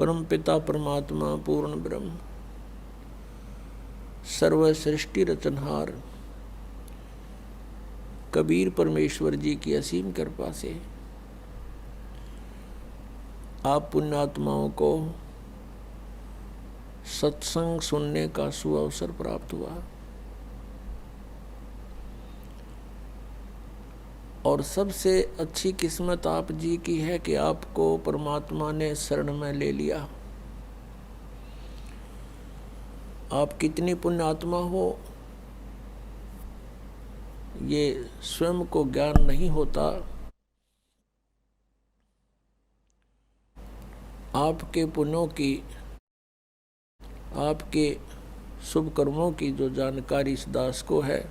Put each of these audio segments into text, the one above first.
परम पिता परमात्मा पूर्ण ब्रह्म सर्व सृष्टि रचनहार कबीर परमेश्वर जी की असीम कृपा से आप पुण्यात्माओं को सत्संग सुनने का सुअवसर प्राप्त हुआ और सबसे अच्छी किस्मत आप जी की है कि आपको परमात्मा ने शरण में ले लिया। आप कितनी पुण्यात्मा हो ये स्वयं को ज्ञान नहीं होता। आपके पुण्यों की, आपके शुभ कर्मों की जो जानकारी इस दास को है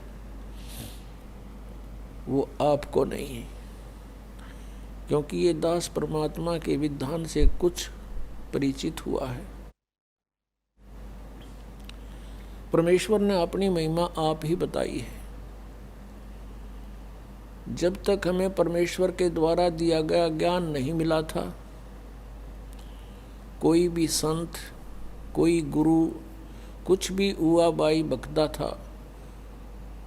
वो आपको नहीं है, क्योंकि ये दास परमात्मा के विधान से कुछ परिचित हुआ है। परमेश्वर ने अपनी महिमा आप ही बताई है। जब तक हमें परमेश्वर के द्वारा दिया गया ज्ञान नहीं मिला था, कोई भी संत, कोई गुरु कुछ भी हुआ बाई बकता था,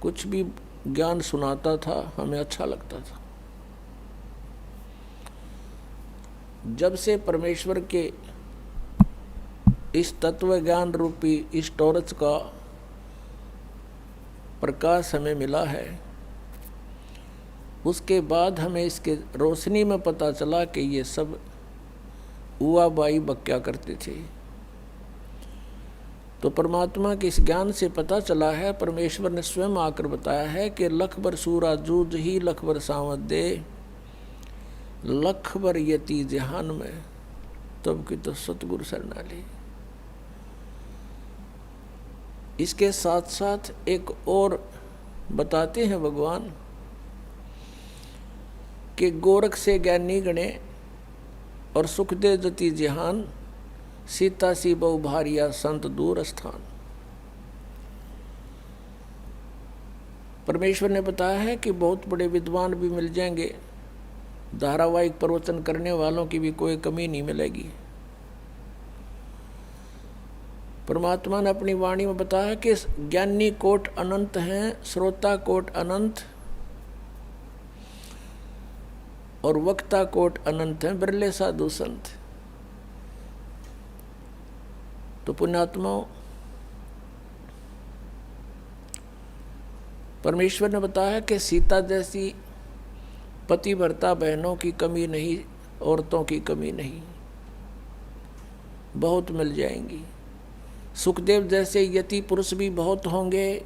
कुछ भी ज्ञान सुनाता था, हमें अच्छा लगता था। जब से परमेश्वर के इस तत्व ज्ञान रूपी इस टॉर्च का प्रकाश हमें मिला है, उसके बाद हमें इसके रोशनी में पता चला कि ये सब हुआ बाई बक्या करते थे। तो परमात्मा के इस ज्ञान से पता चला है, परमेश्वर ने स्वयं आकर बताया है कि लख बर सूरा जूझ ही लख बर सांवत दे, लख बर यति जहान में तब की तो सतगुरु शरणाली। इसके साथ साथ एक और बताते हैं भगवान कि गोरख से ज्ञानी गणे और सुख दे जति जहान, सीता सी बहु भारिया संत दूर स्थान। परमेश्वर ने बताया है कि बहुत बड़े विद्वान भी मिल जाएंगे, धारावाहिक प्रवचन करने वालों की भी कोई कमी नहीं मिलेगी। परमात्मा ने अपनी वाणी में बताया कि ज्ञानी कोट अनंत हैं, श्रोता कोट अनंत और वक्ता कोट अनंत हैं, बिरले साधु संत। तो पुण्यात्माओं, परमेश्वर ने बताया कि सीता जैसी पतिव्रता बहनों की कमी नहीं, औरतों की कमी नहीं, बहुत मिल जाएंगी। सुखदेव जैसे यति पुरुष भी बहुत होंगे।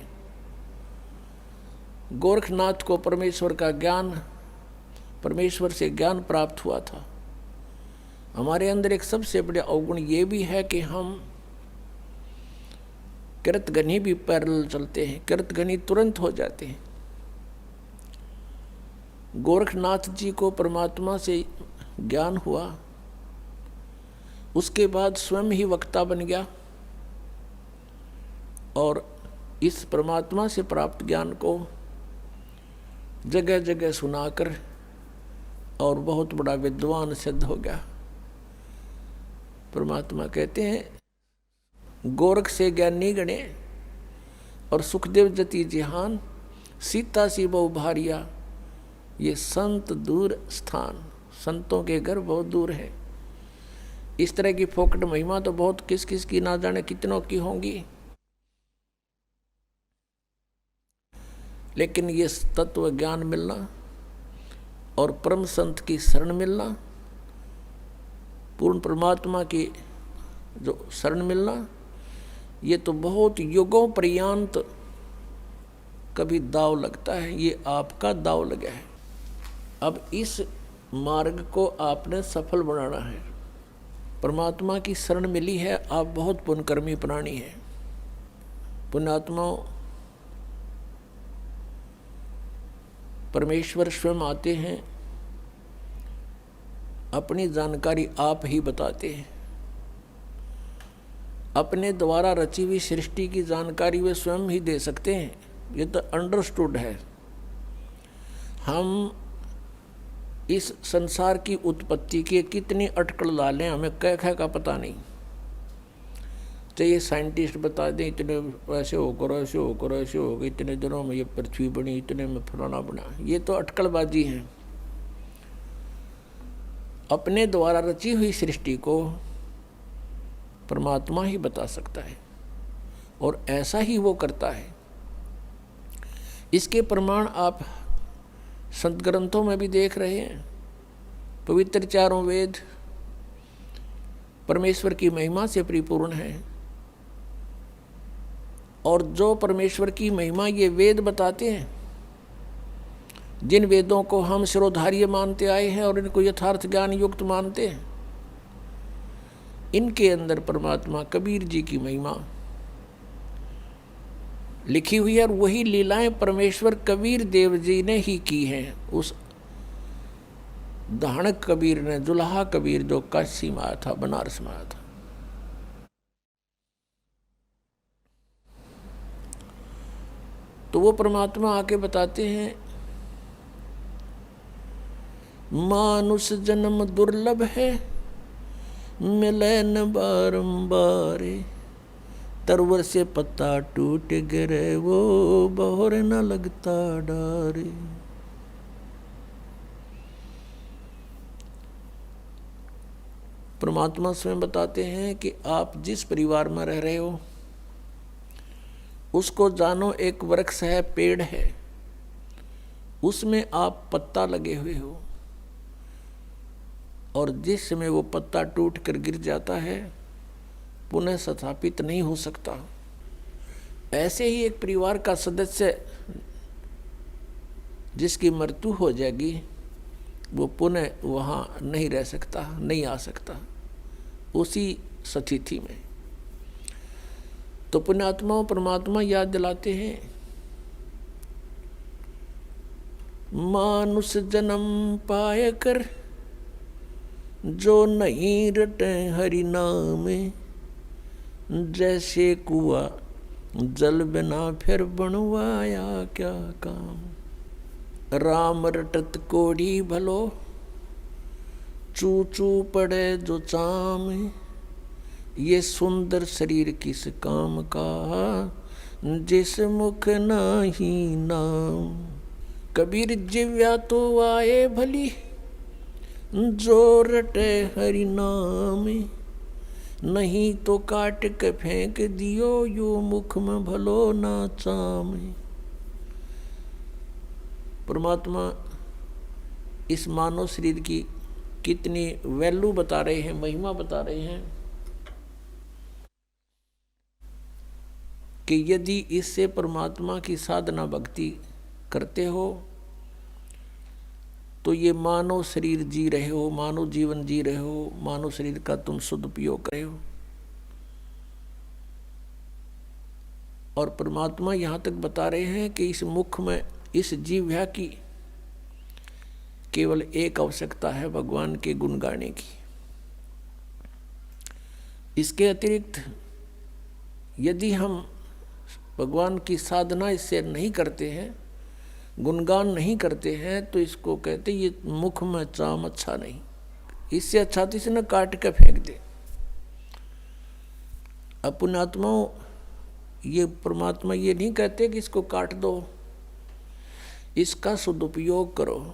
गोरखनाथ को परमेश्वर का ज्ञान, परमेश्वर से ज्ञान प्राप्त हुआ था। हमारे अंदर एक सबसे बड़ा अवगुण ये भी है कि हम कृतघ्नी भी पैरेलल चलते हैं, कृतघ्नी तुरंत हो जाते हैं। गोरखनाथ जी को परमात्मा से ज्ञान हुआ, उसके बाद स्वयं ही वक्ता बन गया और इस परमात्मा से प्राप्त ज्ञान को जगह जगह सुनाकर और बहुत बड़ा विद्वान सिद्ध हो गया। परमात्मा कहते हैं गोरख से ज्ञानी गणे और सुखदेव जति जहान, सीता सी बहु भारिया ये संत दूर स्थान। संतों के घर बहुत दूर है। इस तरह की फोकट महिमा तो बहुत किस किस की ना जाने कितनों की होंगी, लेकिन ये तत्व ज्ञान मिलना और परम संत की शरण मिलना, पूर्ण परमात्मा की जो शरण मिलना, ये तो बहुत युगों पर्यंत कभी दाव लगता है। ये आपका दाव लगा है। अब इस मार्ग को आपने सफल बनाना है। परमात्मा की शरण मिली है, आप बहुत पुण्यकर्मी प्राणी हैं। पुण्यात्माओं, परमेश्वर स्वयं आते हैं, अपनी जानकारी आप ही बताते हैं। अपने द्वारा रची हुई सृष्टि की जानकारी वे स्वयं ही दे सकते हैं, ये तो अंडरस्टूड है। हम इस संसार की उत्पत्ति के कितनी अटकल डालें हमें कह कह का पता नहीं। तो ये साइंटिस्ट बता दें इतने ऐसे होकर ऐसे होकर ऐसे हो गए, इतने दिनों में ये पृथ्वी बनी, इतने में फलाना बना, ये तो अटकलबाजी है। अपने द्वारा रची हुई सृष्टि को परमात्मा ही बता सकता है और ऐसा ही वो करता है। इसके प्रमाण आप संत ग्रंथों में भी देख रहे हैं। पवित्र चारों वेद परमेश्वर की महिमा से परिपूर्ण है और जो परमेश्वर की महिमा ये वेद बताते हैं, जिन वेदों को हम शिरोधार्य मानते आए हैं और इनको यथार्थ ज्ञान युक्त मानते हैं, इनके अंदर परमात्मा कबीर जी की महिमा लिखी हुई है और वही लीलाएं परमेश्वर कबीर देव जी ने ही की हैं। उस धाणक कबीर ने, जुल्हा कबीर जो काशी में आया था, बनारस में आया था। तो वो परमात्मा आके बताते हैं, मानुष जन्म दुर्लभ है, मिले न बारंबार, तरवर से पत्ता टूट गिरे वो बहुर न लगता डारे। परमात्मा स्वयं बताते हैं कि आप जिस परिवार में रह रहे हो उसको जानो एक वृक्ष है, पेड़ है, उसमें आप पत्ता लगे हुए हो और जिस समय वो पत्ता टूट कर गिर जाता है पुनः स्थापित नहीं हो सकता। ऐसे ही एक परिवार का सदस्य जिसकी मृत्यु हो जाएगी वो पुनः वहाँ नहीं रह सकता, नहीं आ सकता उसी स्थिति में। तो पुण्यात्माओं परमात्मा याद दिलाते हैं, मानुष जन्म पाए कर जो नहीं रटे हरि नाम, जैसे कुआ जल बिना फिर बनवाया क्या काम। राम रटत कोड़ी भलो चू चू पड़े जो चाम, ये सुंदर शरीर किस काम का जिस मुख नाही नाम। कबीर जिव्या तो आए भली जो रटे हरि नाम, नहीं तो काट के फेंक दियो यो मुख में भलो ना चाम। परमात्मा इस मानव शरीर की कितनी वैल्यू बता रहे हैं, महिमा बता रहे हैं कि यदि इससे परमात्मा की साधना भक्ति करते हो तो ये मानव शरीर जी रहे हो, मानव जीवन जी रहे हो, मानव शरीर का तुम सदुपयोग कर रहे हो। और परमात्मा यहाँ तक बता रहे हैं कि इस मुख में, इस जीव्या की केवल एक आवश्यकता है, भगवान के गुण गाने की। इसके अतिरिक्त यदि हम भगवान की साधना इससे नहीं करते हैं, गुणगान नहीं करते हैं, तो इसको कहते ये मुख में चाम अच्छा नहीं। इससे अच्छा तो इसे न काट के फेंक दे। अपने आत्माओं, ये परमात्मा ये नहीं कहते कि इसको काट दो, इसका सदुपयोग करो।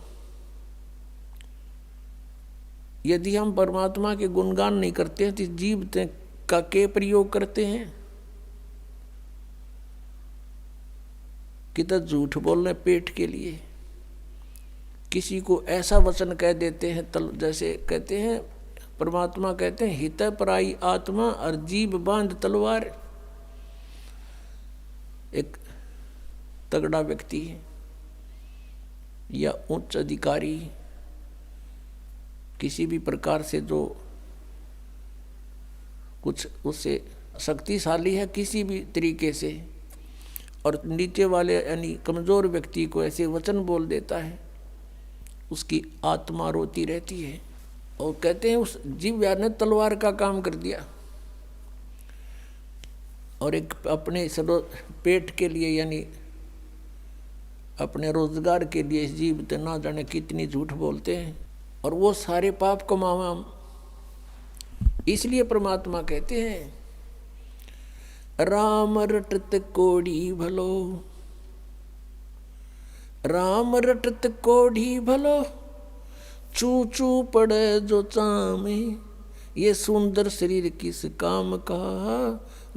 यदि हम परमात्मा के गुणगान नहीं करते हैं तो इस जीव का के प्रयोग करते हैं कि तो झूठ बोलने पेट के लिए, किसी को ऐसा वचन कह देते हैं जैसे कहते हैं, परमात्मा कहते हैं हित पराई आत्मा और जीव बांध तलवार। एक तगड़ा व्यक्ति या उच्च अधिकारी किसी भी प्रकार से जो कुछ उससे शक्तिशाली है किसी भी तरीके से, और नीचे वाले यानी कमज़ोर व्यक्ति को ऐसे वचन बोल देता है, उसकी आत्मा रोती रहती है। और कहते हैं उस जीव्या ने तलवार का काम कर दिया और एक अपने पेट के लिए यानी अपने रोजगार के लिए इस जीव ना जाने कितनी झूठ बोलते हैं। और वो सारे पाप कमावा। इसलिए परमात्मा कहते हैं राम रटत कोढ़ी भलो, राम रटत कोढ़ी भलो, चू चू पड़े जो चामे, ये सुंदर शरीर किस काम का,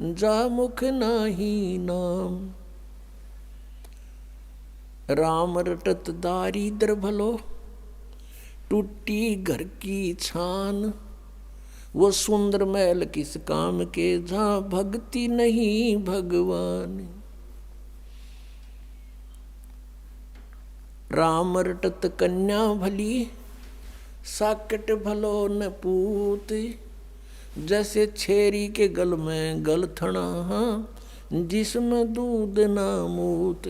जा मुख नाही नाम। राम रटत दारिद्र भलो, टूटी घर की छान, वो सुंदर महल किस काम के, जहाँ भक्ति नहीं भगवान। राम रटत कन्या भली, साकट भलो न पूत, जैसे छेरी के गल में गल थना, जिसमें दूध ना मूत।